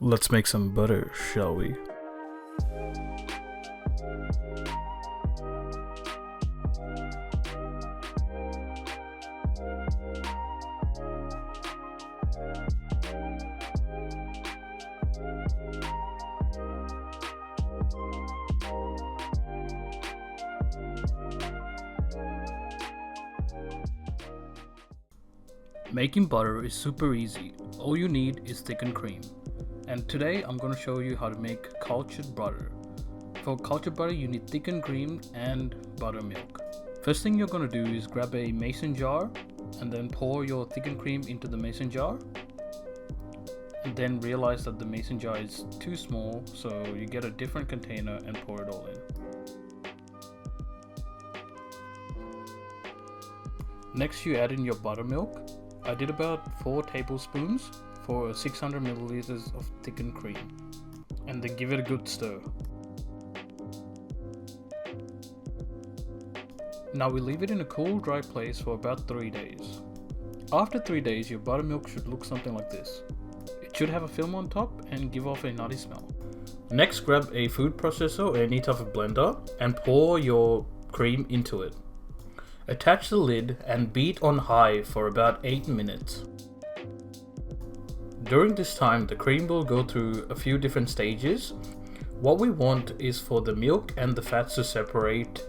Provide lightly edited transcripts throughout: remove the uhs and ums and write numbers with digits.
Let's make some butter, shall we? Making butter is super easy. All you need is thickened cream. And today I'm going to show you how to make cultured butter. For cultured butter you need thickened cream and buttermilk. First thing you're going to do is grab a mason jar and then pour your thickened cream into the mason jar. And then realize that the mason jar is too small, so you get a different container and pour it all in. Next you add in your buttermilk. I did about 4 tablespoons for 600 milliliters of thickened cream, and then give it a good stir. Now we leave it in a cool, dry place for about 3 days. After 3 days, your buttermilk should look something like this. It should have a film on top and give off a nutty smell. Next, grab a food processor or any type of blender and pour your cream into it. Attach the lid and beat on high for about 8 minutes. During this time, the cream will go through a few different stages. What we want is for the milk and the fats to separate,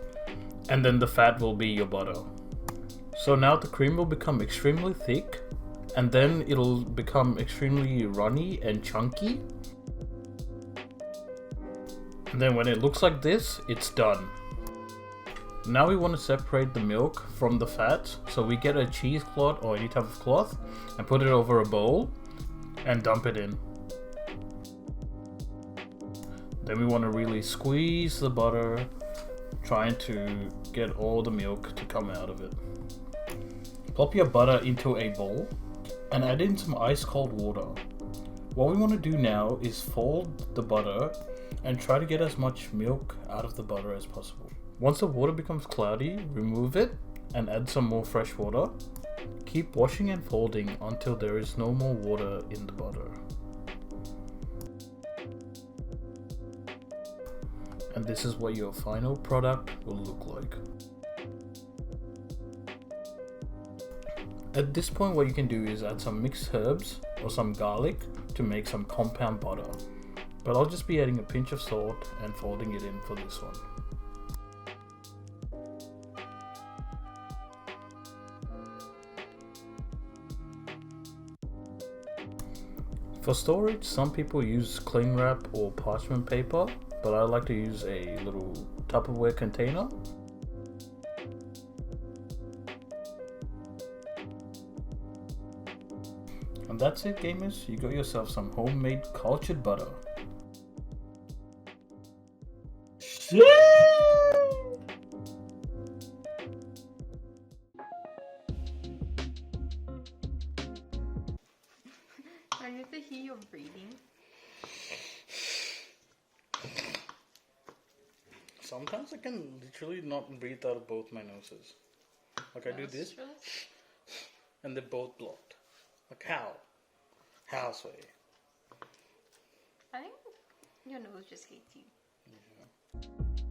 and then the fat will be your butter. So now the cream will become extremely thick, and then it'll become extremely runny and chunky. And then when it looks like this, it's done. Now we want to separate the milk from the fat, so we get a cheesecloth or any type of cloth and put it over a bowl and dump it in. Then we want to really squeeze the butter, trying to get all the milk to come out of it. Plop your butter into a bowl and add in some ice cold water. What we want to do now is fold the butter and try to get as much milk out of the butter as possible. Once the water becomes cloudy, remove it and add some more fresh water. Keep washing and folding until there is no more water in the butter. And this is what your final product will look like. At this point, what you can do is add some mixed herbs or some garlic to make some compound butter. But I'll just be adding a pinch of salt and folding it in for this one. For storage, some people use cling wrap or parchment paper, but I like to use a little Tupperware container. And that's it, gamers. You got yourself some homemade cultured butter. I need to hear your breathing. Sometimes I can literally not breathe out of both my noses. Like I do this, and they're both blocked. Like how? How, Sway? I think your nose just hates you. Yeah.